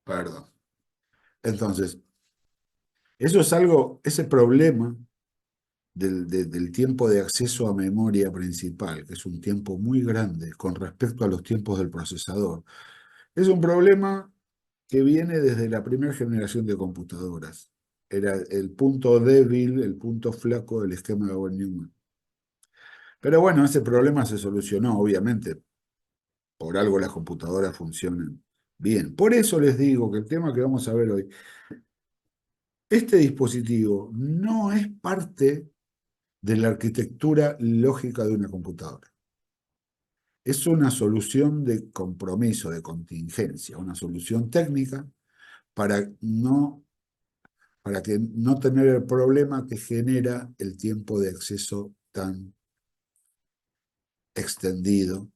Perdón. Entonces, eso es algo, ese problema del tiempo de acceso a memoria principal, que es un tiempo muy grande con respecto a los tiempos del procesador, es un problema que viene desde la primera generación de computadoras. Era el punto débil, el punto flaco del esquema de von Neumann. Pero bueno, ese problema se solucionó, obviamente. Por algo las computadoras funcionan bien. Por eso les digo que el tema que vamos a ver hoy, este dispositivo no es parte de la arquitectura lógica de una computadora. Es una solución de compromiso, de contingencia, una solución técnica para para que no tener el problema que genera el tiempo de acceso tan extendido,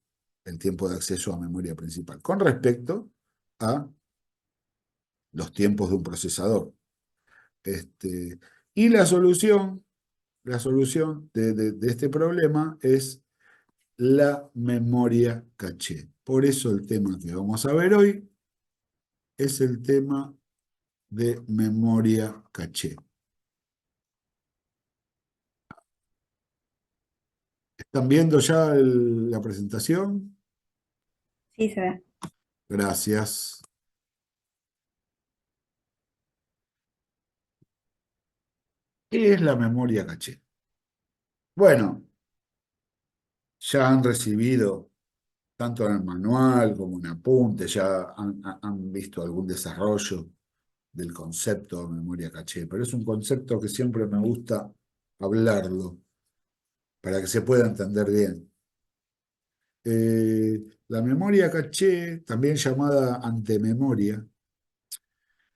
el tiempo de acceso a memoria principal, con respecto a los tiempos de un procesador. Y la solución de este problema es la memoria caché. Por eso el tema que vamos a ver hoy es el tema de memoria caché. ¿Están viendo ya la presentación? Sí, se ve. Gracias. ¿Qué es la memoria caché? Bueno, ya han recibido, tanto en el manual como en apunte, ya han visto algún desarrollo del concepto de memoria caché, pero es un concepto que siempre me gusta hablarlo para que se pueda entender bien. La memoria caché, también llamada antememoria,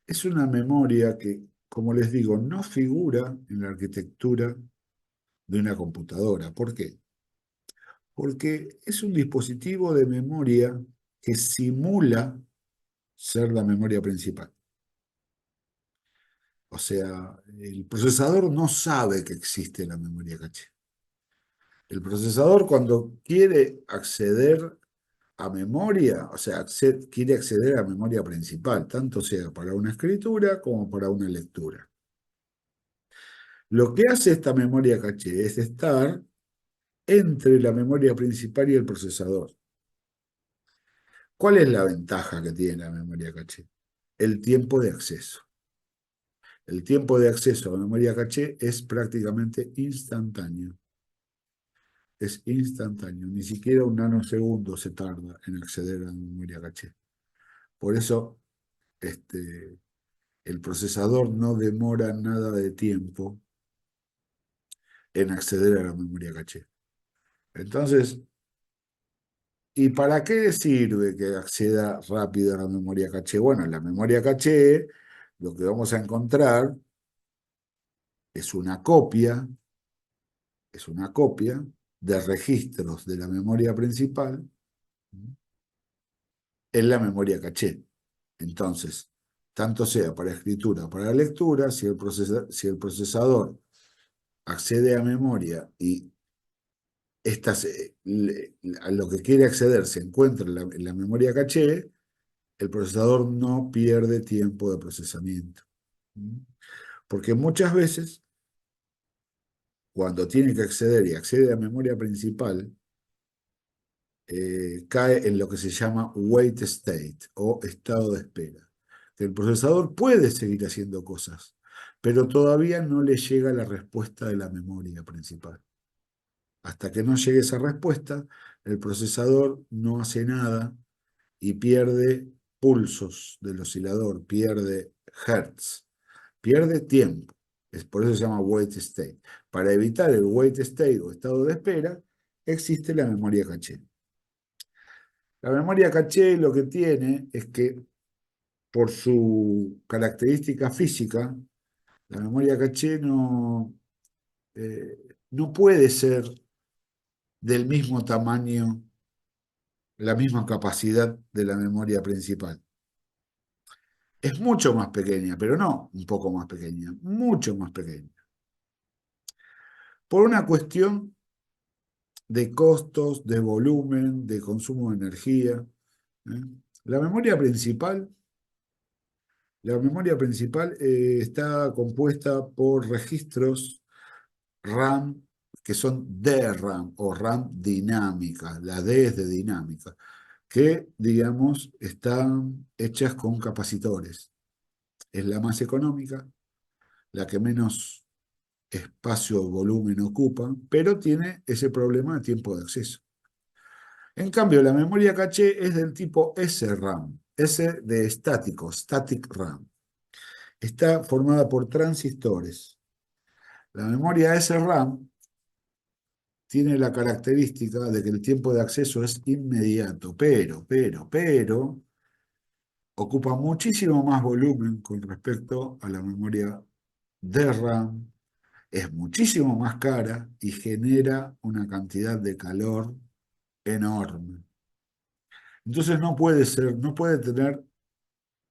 es una memoria que, como les digo, no figura en la arquitectura de una computadora. ¿Por qué? Porque es un dispositivo de memoria que simula ser la memoria principal. O sea, el procesador no sabe que existe la memoria caché. El procesador cuando quiere acceder a memoria, o sea, quiere acceder a memoria principal, tanto sea para una escritura como para una lectura. Lo que hace esta memoria caché es estar entre la memoria principal y el procesador. ¿Cuál es la ventaja que tiene la memoria caché? El tiempo de acceso. El tiempo de acceso a memoria caché es prácticamente instantáneo. Es instantáneo, ni siquiera un nanosegundo se tarda en acceder a la memoria caché. Por eso, este, el procesador no demora nada de tiempo en acceder a la memoria caché. Entonces, ¿y para qué sirve que acceda rápido a la memoria caché? Bueno, en la memoria caché lo que vamos a encontrar es es una copia de registros de la memoria principal en la memoria caché. Entonces, tanto sea para escritura o para lectura, si el procesador accede a memoria y a lo que quiere acceder se encuentra en la memoria caché, el procesador no pierde tiempo de procesamiento. Porque muchas veces, cuando tiene que acceder y accede a memoria principal, cae en lo que se llama wait state o estado de espera. Que el procesador puede seguir haciendo cosas, pero todavía no le llega la respuesta de la memoria principal. Hasta que no llegue esa respuesta, el procesador no hace nada y pierde pulsos del oscilador, pierde hertz, pierde tiempo. Por eso se llama wait state. Para evitar el wait state o estado de espera, existe la memoria caché. La memoria caché lo que tiene es que por su característica física, la memoria caché no puede ser del mismo tamaño, la misma capacidad de la memoria principal. Es mucho más pequeña, pero no un poco más pequeña, mucho más pequeña. Por una cuestión de costos, de volumen, de consumo de energía. ¿Eh? La memoria principal La memoria principal está compuesta por registros RAM que son DRAM o RAM dinámica, la D es de dinámica, que, digamos, están hechas con capacitores. Es la más económica, la que menos espacio o volumen ocupa, pero tiene ese problema de tiempo de acceso. En cambio, la memoria caché es del tipo SRAM, S de estático, static RAM. Está formada por transistores. La memoria SRAM tiene la característica de que el tiempo de acceso es inmediato, pero, ocupa muchísimo más volumen con respecto a la memoria DRAM, es muchísimo más cara y genera una cantidad de calor enorme. Entonces no puede ser, no puede tener,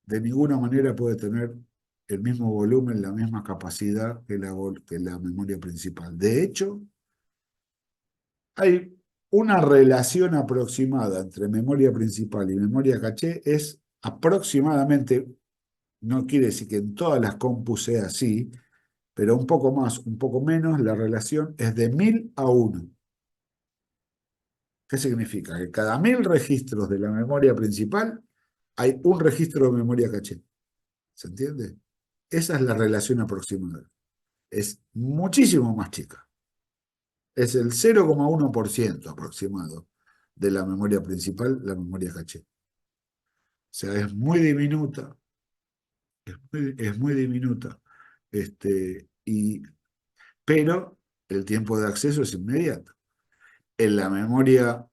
de ninguna manera puede tener el mismo volumen, la misma capacidad que la memoria principal. De hecho, hay una relación aproximada entre memoria principal y memoria caché, es aproximadamente, no quiere decir que en todas las compus sea así, pero un poco más, un poco menos, la relación es de 1000 a 1. ¿Qué significa? Que cada 1000 registros de la memoria principal hay un registro de memoria caché. ¿Se entiende? Esa es la relación aproximada. Es muchísimo más chica. Es el 0,1% aproximado de la memoria principal, la memoria caché. O sea, es muy diminuta, es muy diminuta. Y, pero el tiempo de acceso es inmediato. En la memoria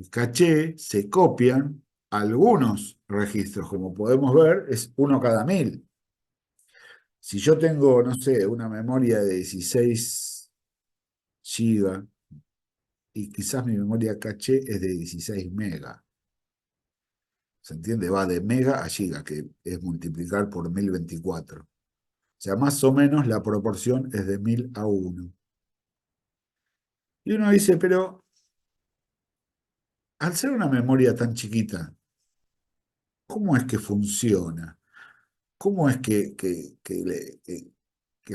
caché se copian algunos registros, como podemos ver, es uno cada 1000. Si yo tengo, no sé, una memoria de 16 GB y quizás mi memoria caché es de 16 megas, ¿se entiende? Va de mega a giga, que es multiplicar por 1024. O sea, más o menos la proporción es de 1000 a 1. Y uno dice, pero al ser una memoria tan chiquita, ¿cómo es que funciona? ¿Cómo es que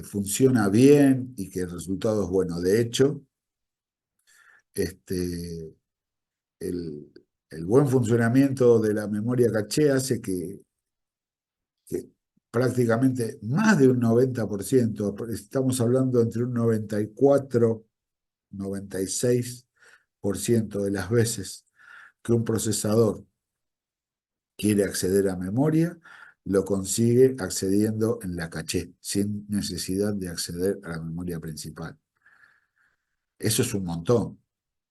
funciona bien y que el resultado es bueno? De hecho, este, el, el buen funcionamiento de la memoria caché hace que prácticamente más de un 90%, estamos hablando entre un 94 96% de las veces que un procesador quiere acceder a memoria, lo consigue accediendo en la caché, sin necesidad de acceder a la memoria principal. Eso es un montón.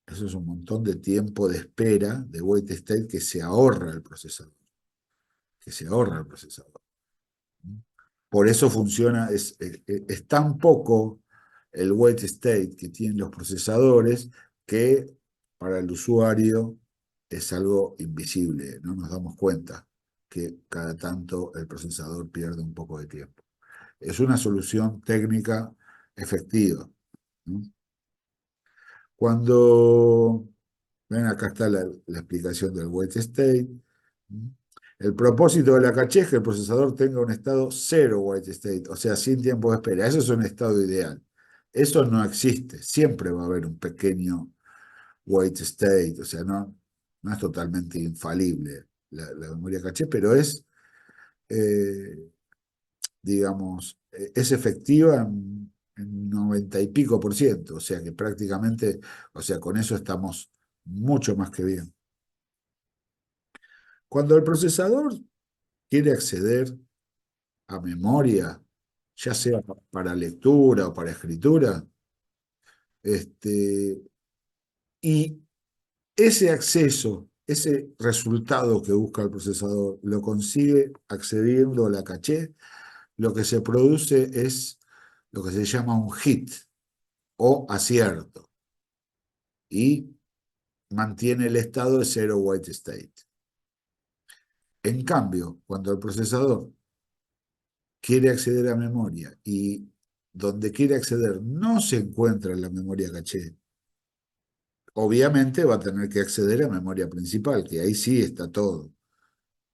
Eso es un montón de tiempo de espera de wait state que se ahorra el procesador. Que se ahorra el procesador. Por eso funciona, es tan poco el wait state que tienen los procesadores que para el usuario es algo invisible, no nos damos cuenta que cada tanto el procesador pierde un poco de tiempo. Es una solución técnica efectiva, ¿no? Cuando, ven, acá está la explicación del wait state. El propósito de la caché es que el procesador tenga un estado cero wait state, o sea, sin tiempo de espera. Eso es un estado ideal. Eso no existe. Siempre va a haber un pequeño wait state, o sea, no es totalmente infalible la memoria caché, pero eh, digamos, es efectiva en 90 y pico por ciento, o sea que prácticamente, o sea, con eso estamos mucho más que bien. Cuando el procesador quiere acceder a memoria, ya sea para lectura o para escritura, este, y ese acceso, ese resultado que busca el procesador, lo consigue accediendo a la caché, lo que se produce es lo que se llama un hit o acierto y mantiene el estado de cero white state. En cambio, cuando el procesador quiere acceder a memoria y donde quiere acceder no se encuentra en la memoria caché, obviamente va a tener que acceder a memoria principal, que ahí sí está todo,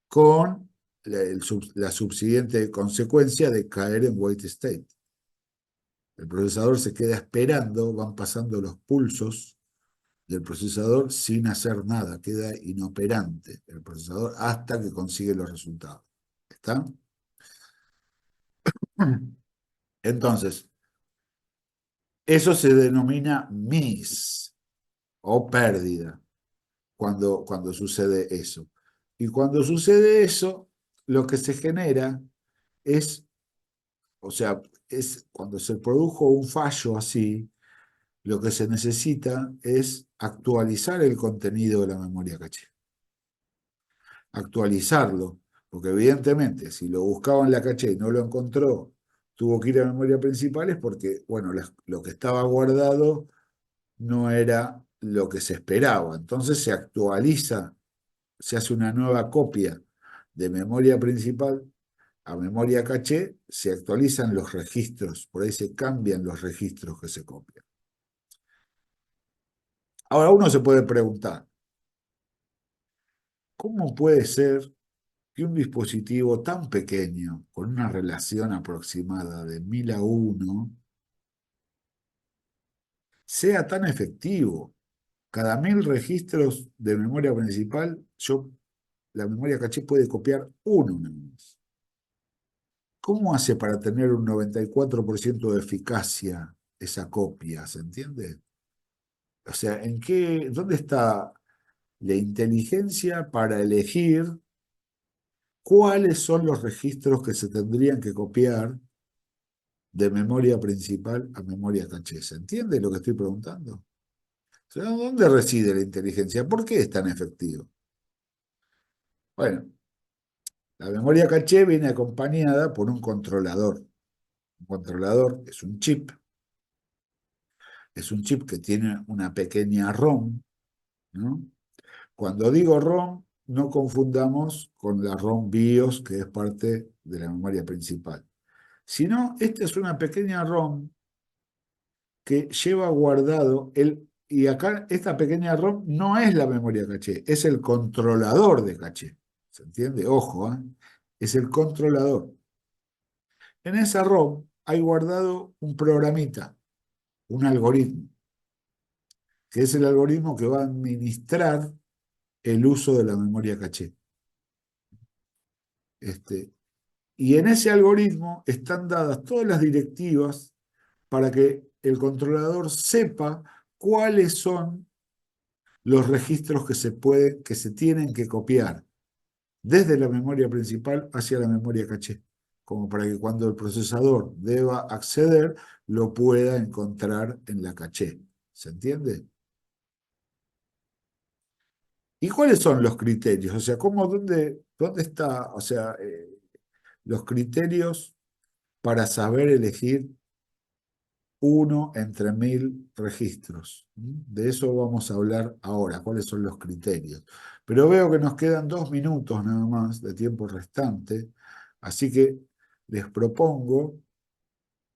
con la subsiguiente consecuencia de caer en wait state. El procesador se queda esperando, van pasando los pulsos del procesador sin hacer nada, queda inoperante el procesador hasta que consigue los resultados. ¿Está? Entonces, eso se denomina miss o pérdida cuando sucede eso. Y cuando sucede eso, lo que se genera es, o sea, es cuando se produjo un fallo así, lo que se necesita es actualizar el contenido de la memoria caché. Actualizarlo, porque evidentemente si lo buscaba en la caché y no lo encontró, tuvo que ir a memoria principal, es porque, bueno, lo que estaba guardado no era lo que se esperaba. Entonces se actualiza, se hace una nueva copia de memoria principal a memoria caché, se actualizan los registros, por ahí se cambian los registros que se copian. Ahora uno se puede preguntar, ¿cómo puede ser que un dispositivo tan pequeño, con una relación aproximada de 1000 a 1, sea tan efectivo? Cada 1000 registros de memoria principal, la memoria caché puede copiar uno nada más. ¿Cómo hace para tener un 94% de eficacia esa copia? ¿Se entiende? O sea, ¿dónde está la inteligencia para elegir cuáles son los registros que se tendrían que copiar de memoria principal a memoria caché? ¿Se entiende lo que estoy preguntando? O sea, ¿dónde reside la inteligencia? ¿Por qué es tan efectivo? Bueno, la memoria caché viene acompañada por un controlador. Un controlador es un chip que tiene una pequeña ROM, ¿no? Cuando digo ROM, no confundamos con la ROM BIOS, que es parte de la memoria principal, sino esta es una pequeña ROM que lleva guardado y acá esta pequeña ROM no es la memoria caché, es el controlador de caché. ¿Se entiende? Ojo, ¿eh? Es el controlador. En esa ROM hay guardado un programita, un algoritmo, que es el algoritmo que va a administrar el uso de la memoria caché. Y en ese algoritmo están dadas todas las directivas para que el controlador sepa cuáles son los registros que se tienen que copiar desde la memoria principal hacia la memoria caché, como para que cuando el procesador deba acceder, lo pueda encontrar en la caché. ¿Se entiende? ¿Y cuáles son los criterios? O sea, dónde está, o sea, los criterios para saber elegir uno entre 1000 registros? De eso vamos a hablar ahora, cuáles son los criterios. Pero veo que nos quedan 2 minutos nada más de tiempo restante, así que les propongo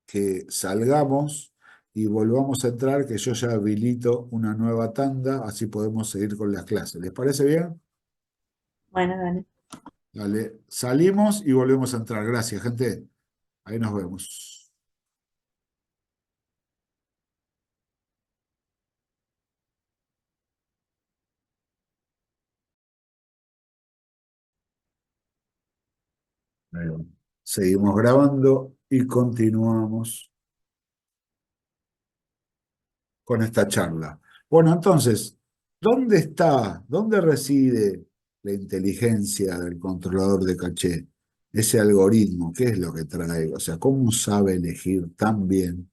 que salgamos y volvamos a entrar, que yo ya habilito una nueva tanda, así podemos seguir con las clases. ¿Les parece bien? Bueno, dale. Dale, salimos y volvemos a entrar. Gracias, gente. Ahí nos vemos. Ahí va. Seguimos grabando y continuamos con esta charla. Bueno, entonces, dónde reside la inteligencia del controlador de caché? Ese algoritmo, ¿qué es lo que trae? O sea, ¿cómo sabe elegir tan bien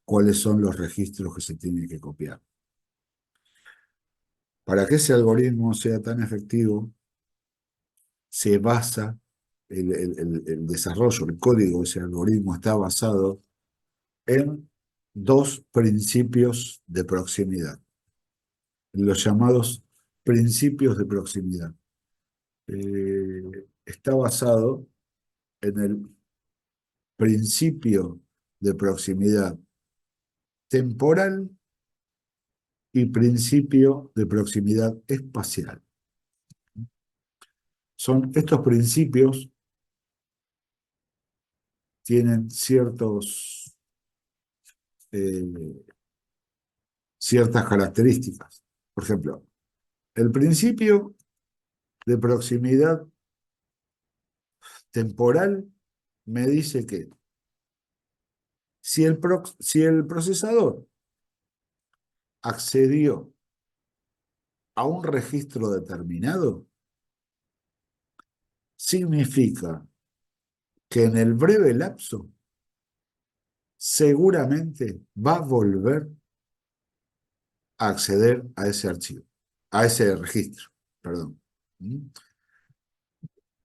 cuáles son los registros que se tienen que copiar? Para que ese algoritmo sea tan efectivo, se basa el desarrollo, el código de ese algoritmo está basado en dos principios de proximidad, los llamados principios de proximidad. Está basado en el principio de proximidad temporal y principio de proximidad espacial. Son estos principios tienen ciertas características. Por ejemplo, el principio de proximidad temporal me dice que si el procesador accedió a un registro determinado, significa que en el breve lapso seguramente va a volver a acceder a ese archivo, a ese registro, perdón.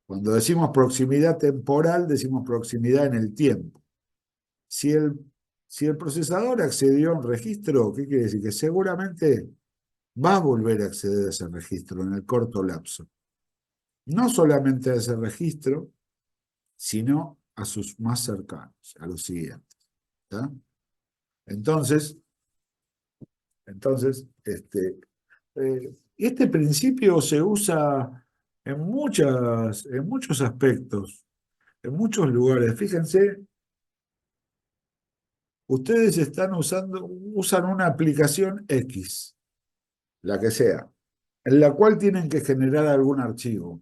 Cuando decimos proximidad temporal, decimos proximidad en el tiempo. Si el, si el procesador accedió a un registro, ¿qué quiere decir? Que seguramente va a volver a acceder a ese registro en el corto lapso. No solamente a ese registro, sino a sus más cercanos, a los siguientes. ¿Tá? Entonces, este principio se usa en muchos aspectos, en muchos lugares. Fíjense, ustedes usan una aplicación X, la que sea, en la cual tienen que generar algún archivo.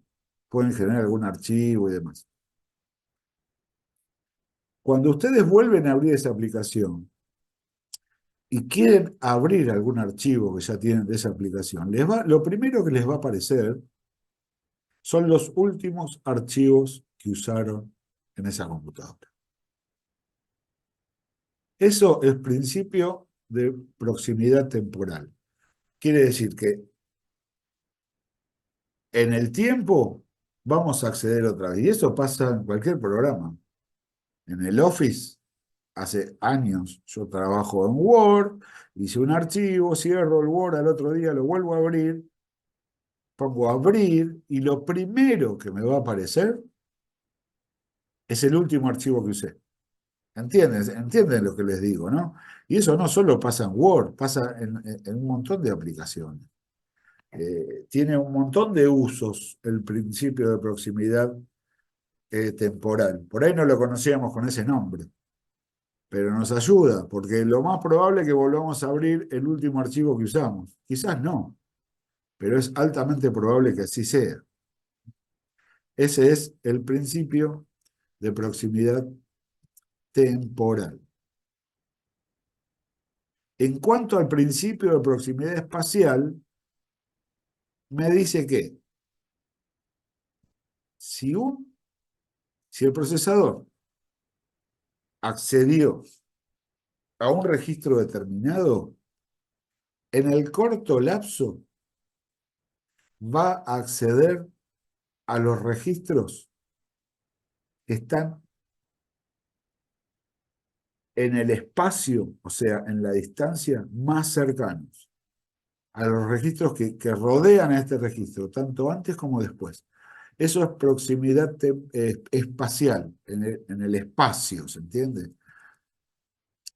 Pueden generar algún archivo y demás. Cuando ustedes vuelven a abrir esa aplicación y quieren abrir algún archivo que ya tienen de esa aplicación, lo primero que les va a aparecer son los últimos archivos que usaron en esa computadora. Eso es principio de proximidad temporal. Quiere decir que en el tiempo vamos a acceder otra vez. Y eso pasa en cualquier programa. En el Office, hace años, yo trabajo en Word, hice un archivo, cierro el Word, al otro día lo vuelvo a abrir, pongo abrir, y lo primero que me va a aparecer es el último archivo que usé. ¿Entienden lo que les digo, no? Y eso no solo pasa en Word, pasa en un montón de aplicaciones. Tiene un montón de usos el principio de proximidad temporal. Por ahí no lo conocíamos con ese nombre, pero nos ayuda, porque lo más probable es que volvamos a abrir el último archivo que usamos. Quizás no, pero es altamente probable que así sea. Ese es el principio de proximidad temporal. En cuanto al principio de proximidad espacial, me dice que si, si el procesador accedió a un registro determinado, en el corto lapso va a acceder a los registros que están en el espacio, o sea, en la distancia, más cercanos, a los registros que rodean a este registro, tanto antes como después. Eso es proximidad espacial, en el espacio, ¿se entiende?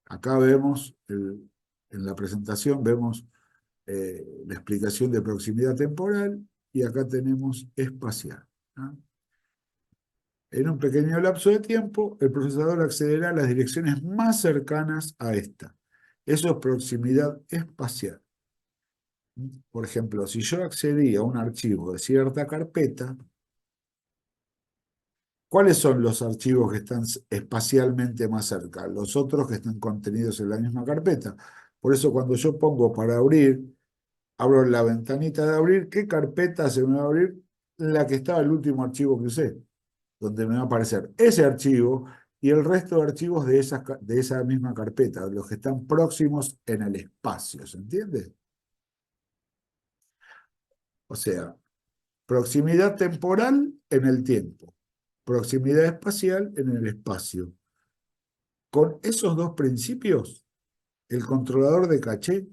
Acá vemos, en la presentación, vemos la explicación de proximidad temporal y acá tenemos espacial, ¿no? En un pequeño lapso de tiempo, el procesador accederá a las direcciones más cercanas a esta. Eso es proximidad espacial. Por ejemplo, si yo accedí a un archivo de cierta carpeta, ¿cuáles son los archivos que están espacialmente más cerca? Los otros que están contenidos en la misma carpeta. Por eso cuando yo pongo para abrir, abro la ventanita de abrir, ¿qué carpeta se me va a abrir? La que estaba el último archivo que usé, donde me va a aparecer ese archivo y el resto de archivos de esa misma carpeta, los que están próximos en el espacio, ¿se entiende? O sea, proximidad temporal en el tiempo, proximidad espacial en el espacio. Con esos dos principios, el controlador de caché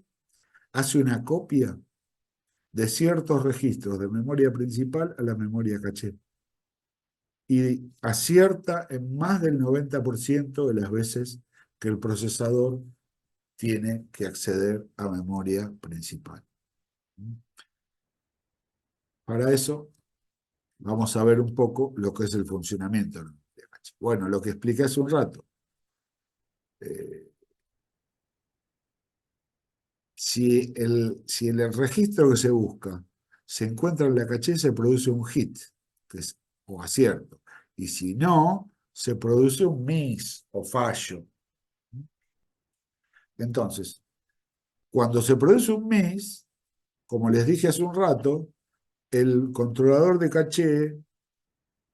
hace una copia de ciertos registros de memoria principal a la memoria caché y acierta en más del 90% de las veces que el procesador tiene que acceder a memoria principal. Para eso, vamos a ver un poco lo que es el funcionamiento de la memoria. caché. Bueno, lo que expliqué hace un rato. Eh, si el registro que se busca se encuentra en la caché, se produce un hit, que es o acierto. Y si no, se produce un miss o fallo. Entonces, cuando se produce un miss, como les dije hace un rato, el controlador de caché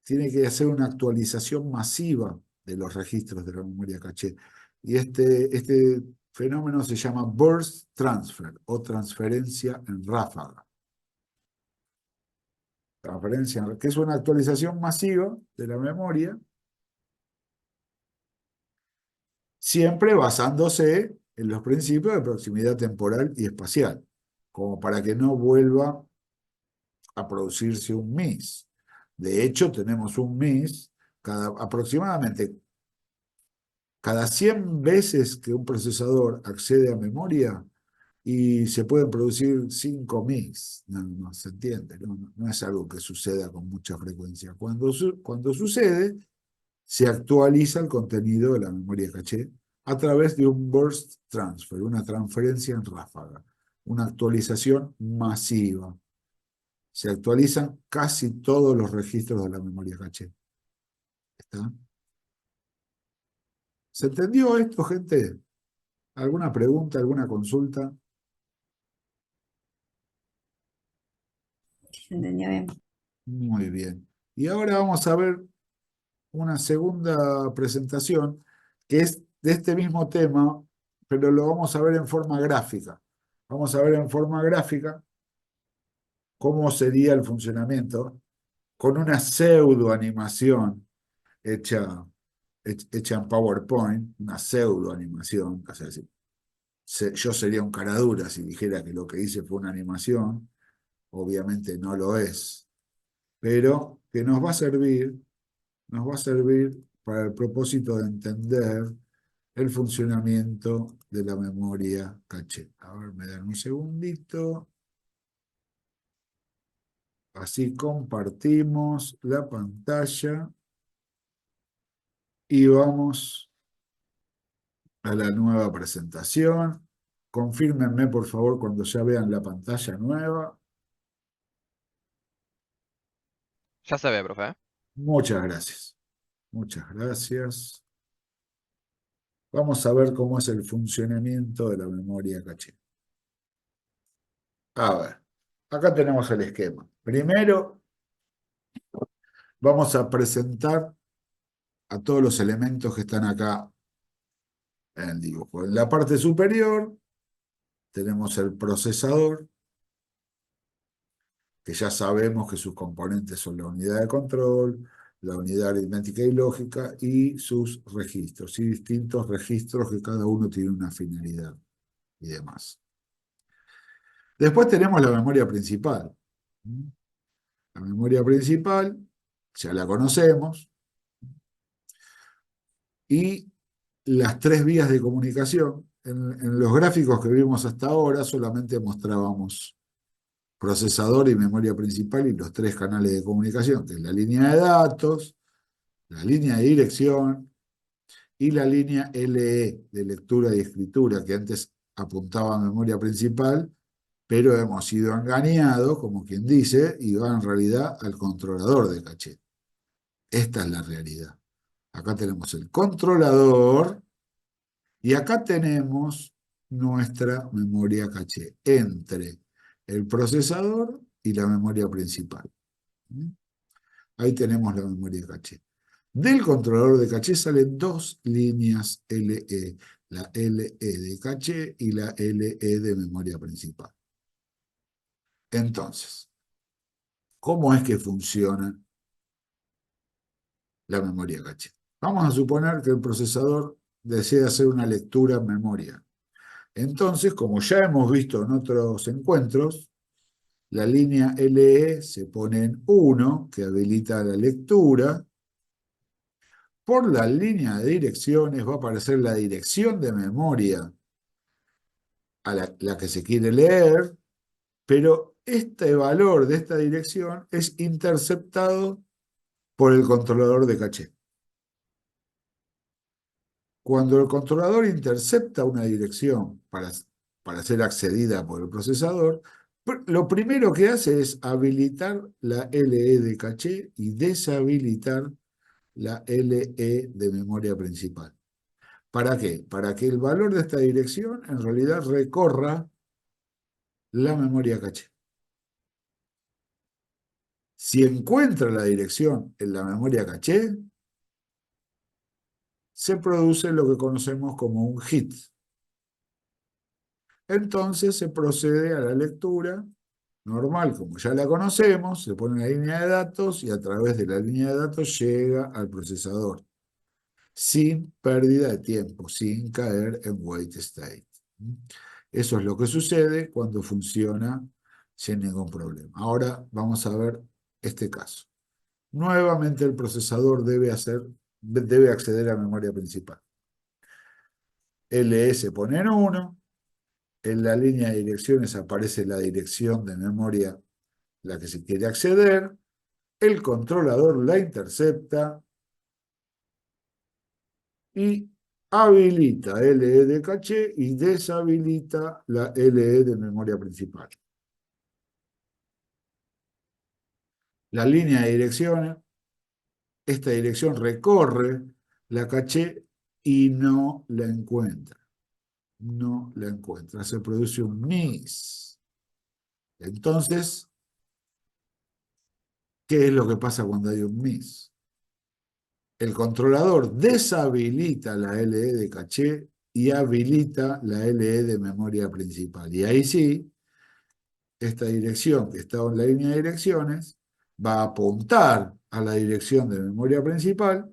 tiene que hacer una actualización masiva de los registros de la memoria caché. Y este fenómeno se llama burst transfer o transferencia en ráfaga. Que es una actualización masiva de la memoria, siempre basándose en los principios de proximidad temporal y espacial, como para que no vuelva a producirse un miss. De hecho, tenemos un miss aproximadamente cada 100 veces que un procesador accede a memoria y se pueden producir 5 miss. No se entiende, no es algo que suceda con mucha frecuencia. Cuando sucede, se actualiza el contenido de la memoria caché a través de un burst transfer, una transferencia en ráfaga, una actualización masiva. Se actualizan casi todos los registros de la memoria caché. ¿Está? ¿Se entendió esto, gente? ¿Alguna pregunta, alguna consulta? Se entendió bien. Muy bien. Y ahora vamos a ver una segunda presentación que es de este mismo tema, pero lo vamos a ver en forma gráfica. Vamos a ver en forma gráfica cómo sería el funcionamiento con una pseudoanimación hecha, hecha en PowerPoint, una pseudoanimación. O sea, yo sería un caradura si dijera que lo que hice fue una animación, obviamente no lo es, pero que nos va a servir para el propósito de entender el funcionamiento de la memoria caché. A ver, me dan un segundito. Así compartimos la pantalla y vamos a la nueva presentación. Confírmenme, por favor, cuando ya vean la pantalla nueva. Ya se ve, profe. Muchas gracias. Muchas gracias. Vamos a ver cómo es el funcionamiento de la memoria caché. A ver, acá tenemos el esquema. Primero, vamos a presentar a todos los elementos que están acá en el dibujo. En la parte superior tenemos el procesador, que ya sabemos que sus componentes son la unidad de control, la unidad aritmética y lógica y sus registros, y distintos registros que cada uno tiene una finalidad y demás. Después tenemos la memoria principal. La memoria principal, ya la conocemos, y las tres vías de comunicación. En los gráficos que vimos hasta ahora solamente mostrábamos procesador y memoria principal y los tres canales de comunicación, que es la línea de datos, la línea de dirección y la línea LE de lectura y escritura, que antes apuntaba a memoria principal, pero hemos sido engañados, como quien dice, y va en realidad al controlador de caché. Esta es la realidad. Acá tenemos el controlador y acá tenemos nuestra memoria caché entre el procesador y la memoria principal. Ahí tenemos la memoria caché. Del controlador de caché salen dos líneas LE, la LE de caché y la LE de memoria principal. Entonces, ¿cómo es que funciona la memoria caché? Vamos a suponer que el procesador desea hacer una lectura en memoria. Entonces, como ya hemos visto en otros encuentros, la línea LE se pone en 1, que habilita la lectura. Por la línea de direcciones va a aparecer la dirección de memoria a la que se quiere leer, pero este valor de esta dirección es interceptado por el controlador de caché. Cuando el controlador intercepta una dirección para ser accedida por el procesador, lo primero que hace es habilitar la LE de caché y deshabilitar la LE de memoria principal. ¿Para qué? Para que el valor de esta dirección en realidad recorra la memoria caché. Si encuentra la dirección en la memoria caché, se produce lo que conocemos como un hit. Entonces se procede a la lectura normal, como ya la conocemos, se pone una línea de datos y a través de la línea de datos llega al procesador, sin pérdida de tiempo, sin caer en wait state. Eso es lo que sucede cuando funciona sin ningún problema. Ahora vamos a ver este caso. Nuevamente el procesador debe acceder a memoria principal. LS pone en 1, en la línea de direcciones aparece la dirección de memoria a la que se quiere acceder, el controlador la intercepta y habilita LE de caché y deshabilita la LE de memoria principal. La línea de direcciones, esta dirección recorre la caché y no la encuentra. No la encuentra. Se produce un miss. Entonces, ¿qué es lo que pasa cuando hay un miss? El controlador deshabilita la LE de caché y habilita la LE de memoria principal. Y ahí sí, esta dirección que está en la línea de direcciones va a apuntar a la dirección de memoria principal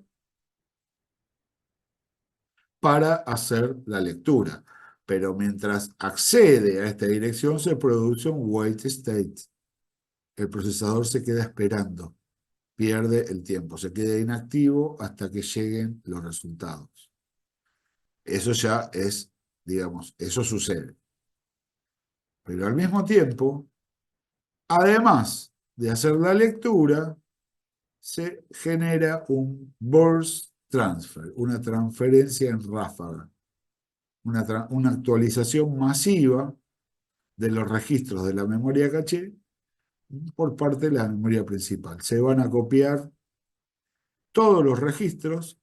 para hacer la lectura. Pero mientras accede a esta dirección se produce un wait state. El procesador se queda esperando, pierde el tiempo, se queda inactivo hasta que lleguen los resultados. Eso ya es, digamos, eso sucede. Pero al mismo tiempo, además de hacer la lectura, se genera un burst transfer, una transferencia en ráfaga, una actualización masiva de los registros de la memoria caché por parte de la memoria principal. Se van a copiar todos los registros,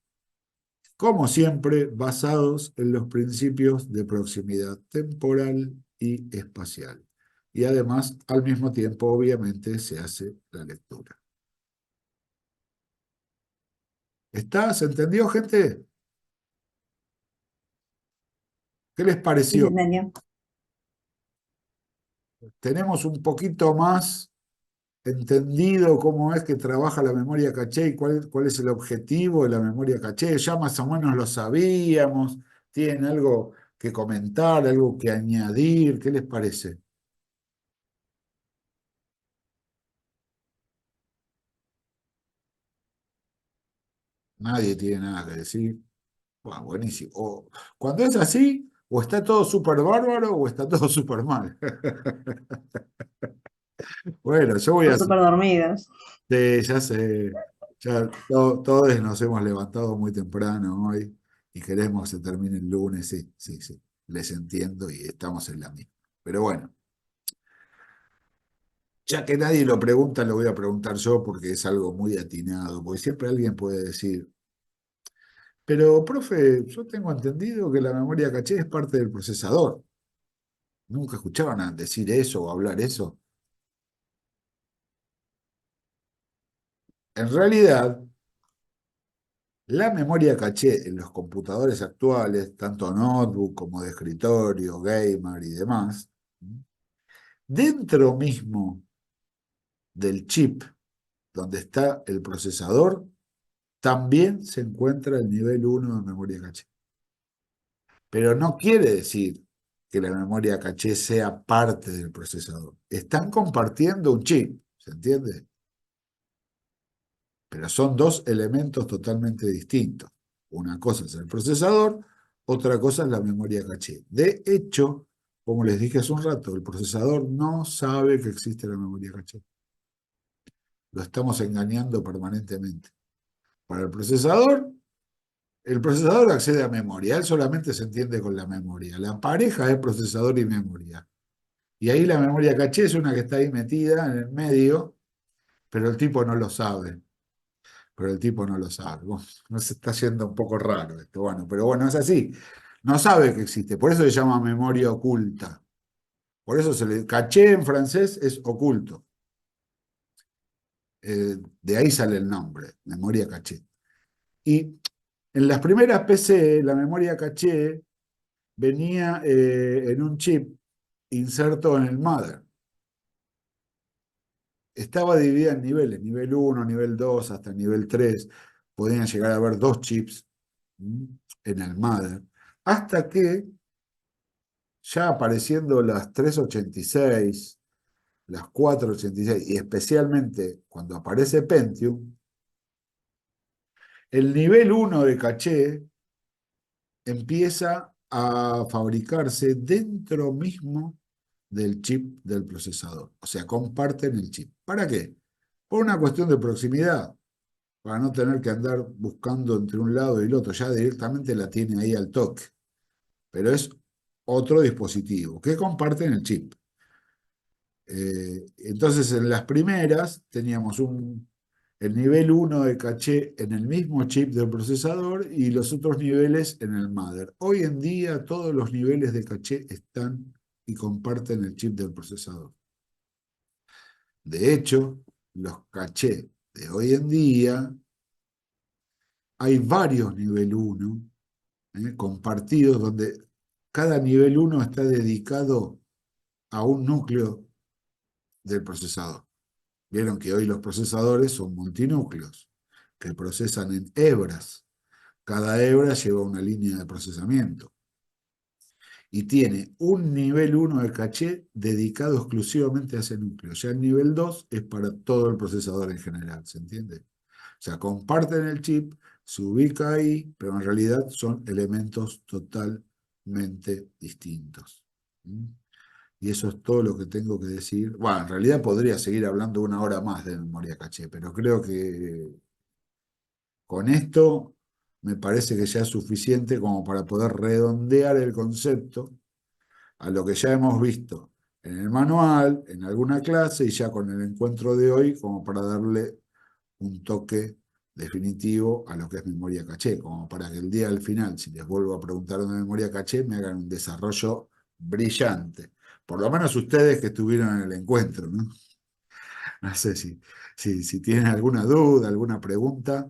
como siempre, basados en los principios de proximidad temporal y espacial. Y además, al mismo tiempo, obviamente, se hace la lectura. ¿Está? ¿Se entendió, gente? ¿Qué les Sí, se pareció? entendió. ¿Tenemos un poquito más entendido cómo es que trabaja la memoria caché y cuál es el objetivo de la memoria caché? Ya más o menos lo sabíamos. ¿Tienen algo que comentar, algo que añadir? ¿Qué les parece? Nadie tiene nada que decir. Bueno, buenísimo. Cuando es así, o está todo súper bárbaro o está todo súper mal. Bueno, yo voy O a... súper dormidos. Sí, ya sé. Ya todos nos hemos levantado muy temprano hoy y queremos que se termine el lunes. Sí, sí, sí. Les entiendo y estamos en la misma. Pero bueno, ya que nadie lo pregunta, lo voy a preguntar yo porque es algo muy atinado. Porque siempre alguien puede decir, pero profe, yo tengo entendido que la memoria caché es parte del procesador. ¿Nunca escuchaban a decir eso o hablar eso? En realidad, la memoria caché en los computadores actuales, tanto notebook como de escritorio, gamer y demás, dentro mismo del chip donde está el procesador, también se encuentra el nivel 1 de memoria caché. Pero no quiere decir que la memoria caché sea parte del procesador. Están compartiendo un chip, ¿se entiende? Pero son dos elementos totalmente distintos. Una cosa es el procesador, otra cosa es la memoria caché. De hecho, como les dije hace un rato, el procesador no sabe que existe la memoria caché. Lo estamos engañando permanentemente. Para el procesador, El procesador accede a memoria, él solamente se entiende con la memoria. La pareja es procesador y memoria. Y ahí la memoria caché es una que está ahí metida en el medio, pero el tipo no lo sabe. Pero el tipo no lo sabe. Bueno, no se está yendo un poco raro esto. Bueno, pero bueno, es así. No sabe que existe. Por eso se llama memoria oculta. Por eso caché en francés es oculto. De ahí sale el nombre, memoria caché. Y en las primeras PC, la memoria caché venía en un chip inserto en el mother. Estaba dividida en niveles, nivel uno, nivel 2, hasta nivel 3. Podían llegar a haber dos chips en el mother. Hasta que, ya apareciendo las 386, las 486, y especialmente cuando aparece Pentium, el nivel uno de caché empieza a fabricarse dentro mismo del chip del procesador. O sea, comparten el chip. ¿Para qué? Por una cuestión de proximidad, para no tener que andar buscando entre un lado y el otro. Ya directamente la tiene ahí al toque. Pero es otro dispositivo que comparten el chip. Entonces, en las primeras teníamos el nivel uno de caché en el mismo chip del procesador y los otros niveles en el mother. Hoy en día todos los niveles de caché están y comparten el chip del procesador. De hecho, los caché de hoy en día, hay varios nivel uno compartidos donde cada nivel uno está dedicado a un núcleo del procesador. Vieron que hoy los procesadores son multinúcleos, que procesan en hebras. Cada hebra lleva una línea de procesamiento. Y tiene un nivel uno de caché dedicado exclusivamente a ese núcleo. Ya el nivel 2 es para todo el procesador en general, ¿se entiende? O sea, comparten el chip, se ubica ahí, pero en realidad son elementos totalmente distintos. ¿Mm? Y eso es todo lo que tengo que decir. Bueno, en realidad podría seguir hablando una hora más de memoria caché, pero creo que con esto me parece que ya es suficiente como para poder redondear el concepto a lo que ya hemos visto en el manual, en alguna clase y ya con el encuentro de hoy, como para darle un toque definitivo a lo que es memoria caché, como para que el día al final, si les vuelvo a preguntar de memoria caché, me hagan un desarrollo brillante. Por lo menos ustedes que estuvieron en el encuentro, ¿no? No sé si tienen alguna duda, alguna pregunta.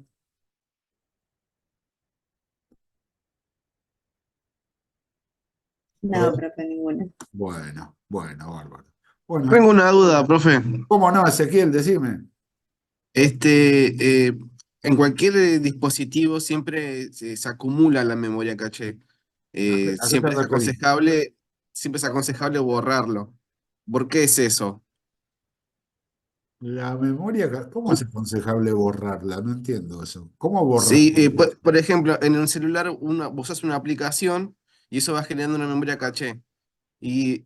No, ¿Todo? profe, ninguna. Bueno, bárbaro. Bueno, Tengo una duda, profe. ¿cómo no, Ezequiel? Decime. Este, en cualquier dispositivo siempre se acumula la memoria caché. ¿A qué te referís? Siempre es aconsejable borrarlo. ¿Por qué es eso? La memoria, ¿cómo es aconsejable borrarla? No entiendo eso. ¿Cómo borras? Sí, por ejemplo, en un celular vos usas una aplicación y eso va generando una memoria caché. Y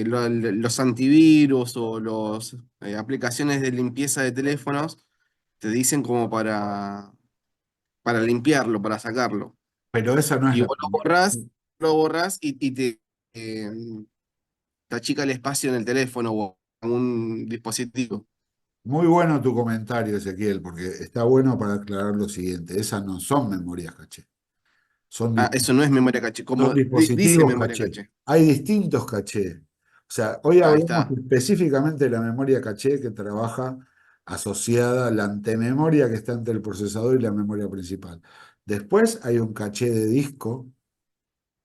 los antivirus o las aplicaciones de limpieza de teléfonos te dicen como para limpiarlo, para sacarlo. Pero esa no es Y la vos memoria. lo borrás y eh, te achica el espacio en el teléfono o en un dispositivo. Muy bueno tu comentario, Ezequiel, porque está bueno para aclarar lo siguiente. Esas no son memorias caché. Son, Ah, eso no es memoria caché, son como dice dispositivos memoria caché. caché. Hay distintos caché. O sea, hoy Ahí hablamos está. específicamente de la memoria caché que trabaja asociada a la antememoria que está entre el procesador y la memoria principal. Después hay un caché de disco.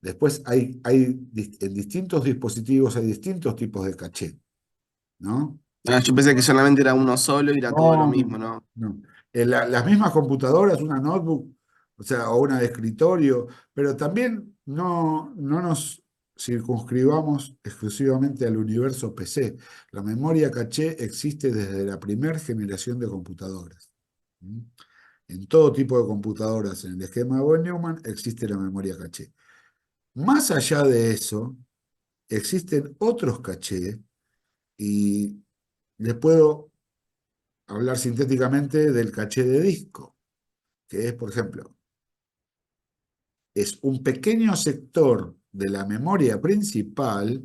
Después en distintos dispositivos hay distintos tipos de caché, ¿no? Ah, yo pensé que solamente era uno solo y era todo lo No, no, mismo, ¿no? no. Las mismas computadoras, una notebook, o sea, o una de escritorio, pero también no nos circunscribamos exclusivamente al universo PC. La memoria caché existe desde la primera generación de computadoras. ¿Mm? En todo tipo de computadoras, en el esquema de von Neumann, existe la memoria caché. Más allá de eso, existen otros cachés y les puedo hablar sintéticamente del caché de disco, que es, por ejemplo, es un pequeño sector de la memoria principal.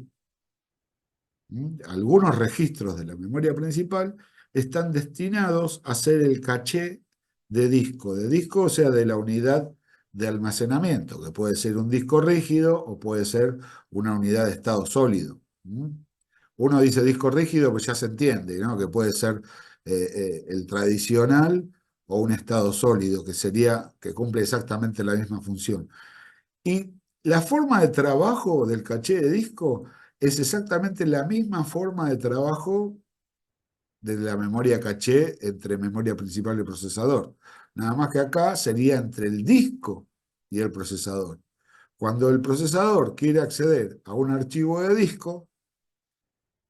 Algunos registros de la memoria principal están destinados a ser el caché de disco, o sea, de la unidad de almacenamiento, que puede ser un disco rígido o puede ser una unidad de estado sólido. Uno dice disco rígido, pues ya se entiende, ¿no? Que puede ser el tradicional o un estado sólido, que cumple exactamente la misma función. Y la forma de trabajo del caché de disco es exactamente la misma forma de trabajo de la memoria caché entre memoria principal y procesador. Nada más que acá sería entre el disco y el procesador. Cuando el procesador quiere acceder a un archivo de disco,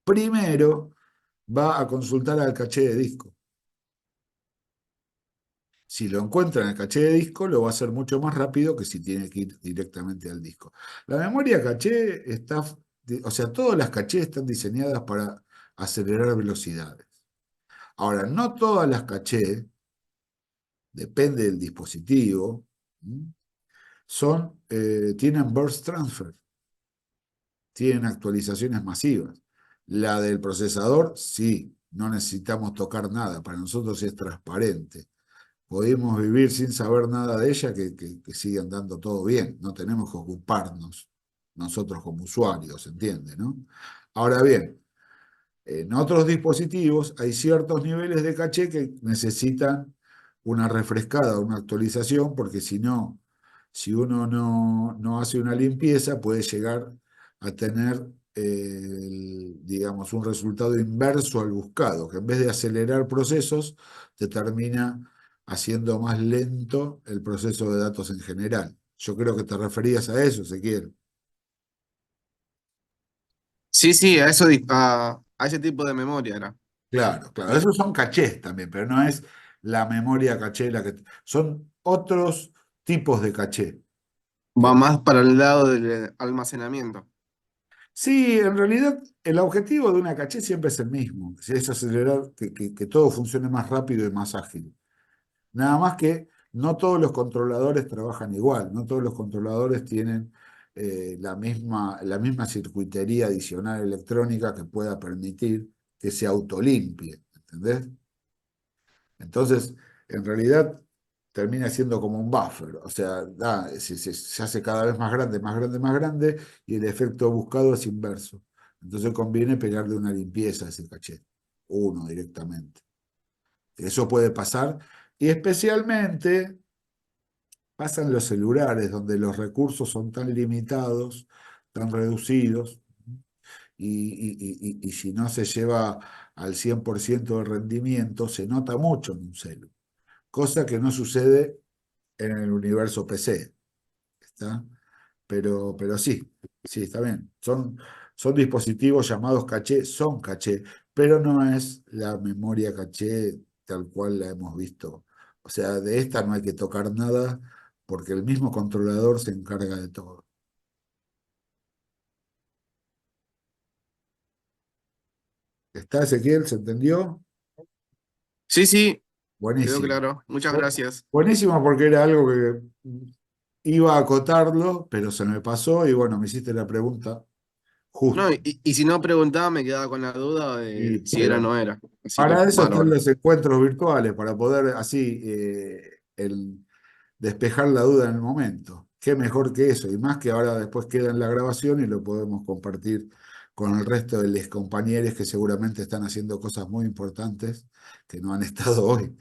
primero va a consultar al caché de disco. Si lo encuentra en el caché de disco, lo va a hacer mucho más rápido que si tiene que ir directamente al disco. La memoria caché está, o sea, todas las cachés están diseñadas para acelerar velocidades. Ahora, no todas las cachés, depende del dispositivo, tienen burst transfer, tienen actualizaciones masivas. La del procesador, sí, no necesitamos tocar nada, para nosotros es transparente. Podemos vivir sin saber nada de ella, que siga andando todo bien. No tenemos que ocuparnos nosotros como usuarios, ¿entiende, no? Ahora bien, en otros dispositivos hay ciertos niveles de caché que necesitan una refrescada, una actualización, porque si no, si uno no hace una limpieza, puede llegar a tener, digamos, un resultado inverso al buscado, que en vez de acelerar procesos, te termina haciendo más lento el proceso de datos en general. Yo creo que te referías a eso, Ezequiel. Sí, sí, a ese tipo de memoria era. Claro, claro. Esos son cachés también, pero no es la memoria caché la que... Son otros tipos de caché. Va más para el lado del almacenamiento. Sí, en realidad el objetivo de una caché siempre es el mismo, es acelerar que todo funcione más rápido y más ágil. Nada más que no todos los controladores trabajan igual, no todos los controladores tienen la misma circuitería adicional electrónica que pueda permitir que se autolimpie, ¿entendés? Entonces, en realidad termina siendo como un buffer, o sea, se hace cada vez más grande, más grande, más grande, y el efecto buscado es inverso. Entonces conviene pegarle una limpieza a ese caché, uno directamente. Eso puede pasar, y especialmente pasa en los celulares, donde los recursos son tan limitados, tan reducidos, y si no se lleva al 100% de rendimiento, se nota mucho en un celular. Cosa que no sucede en el universo PC, ¿está? Pero sí, sí, está bien. Son dispositivos llamados caché, son caché, pero no es la memoria caché tal cual la hemos visto. O sea, de esta no hay que tocar nada porque el mismo controlador se encarga de todo. ¿Está, Ezequiel? ¿Se entendió? Sí, sí, quedó Buenísimo. claro. Muchas gracias. Buenísimo porque era algo que iba a acotarlo, pero se me pasó y bueno, me hiciste la pregunta No, justo. y si no preguntaba, me quedaba con la duda de si era o Pero no era. Así que, para eso están bárbaro. los encuentros virtuales, para poder así despejar la duda en el momento. Qué mejor que eso, y más que ahora después queda en la grabación y lo podemos compartir con el resto de los compañeros que seguramente están haciendo cosas muy importantes que no han estado hoy.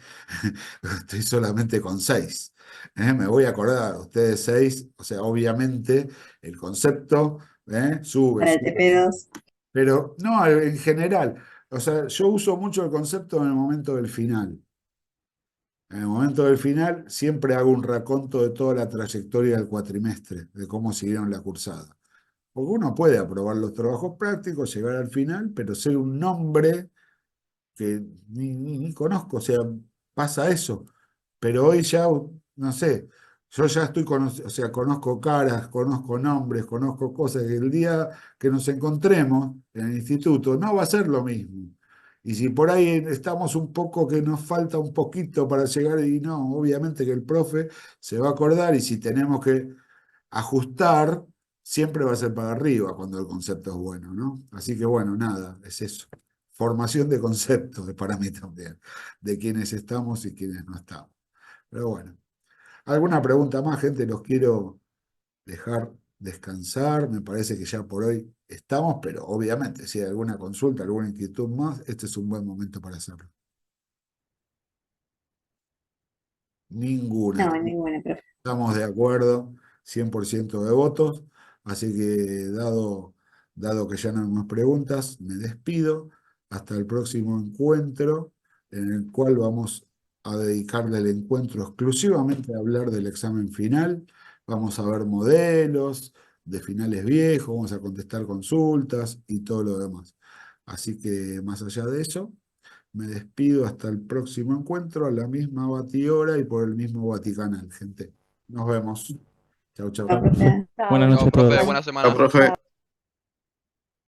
Estoy solamente con 6. Me voy a acordar, ustedes 6, o sea, obviamente el concepto sube, Para el sube, TP2. pero no, en general. O sea, yo uso mucho el concepto en el momento del final. En el momento del final siempre hago un raconto de toda la trayectoria del cuatrimestre, de cómo siguieron la cursada. Porque uno puede aprobar los trabajos prácticos, llegar al final, pero ser un nombre que ni conozco, o sea, pasa eso. Pero hoy ya, no sé, yo ya o sea, conozco caras, conozco nombres, conozco cosas, que el día que nos encontremos en el instituto no va a ser lo mismo. Y si por ahí estamos un poco que nos falta un poquito para llegar, y no, obviamente que el profe se va a acordar, y si tenemos que ajustar siempre va a ser para arriba cuando el concepto es bueno, ¿no? Así que bueno, nada, es eso. Formación de conceptos es para mí también, de quiénes estamos y quiénes no estamos. Pero bueno, ¿alguna pregunta más, gente? Los quiero dejar descansar. Me parece que ya por hoy estamos, pero obviamente si hay alguna consulta, alguna inquietud más, este es un buen momento para hacerlo. Ninguna. No, ninguna, profe. Estamos de acuerdo, 100% de votos, así que dado que ya no hay más preguntas, me despido hasta el próximo encuentro, en el cual vamos a dedicarle el encuentro exclusivamente a hablar del examen final. Vamos a ver modelos de finales viejos, vamos a contestar consultas y todo lo demás. Así que más allá de eso, me despido hasta el próximo encuentro a la misma batihora y por el mismo Vaticanal, gente. Nos vemos. Chau, chau. No, profe. Buenas Chao, noches a profe, todos. buena Chao, semana. profe.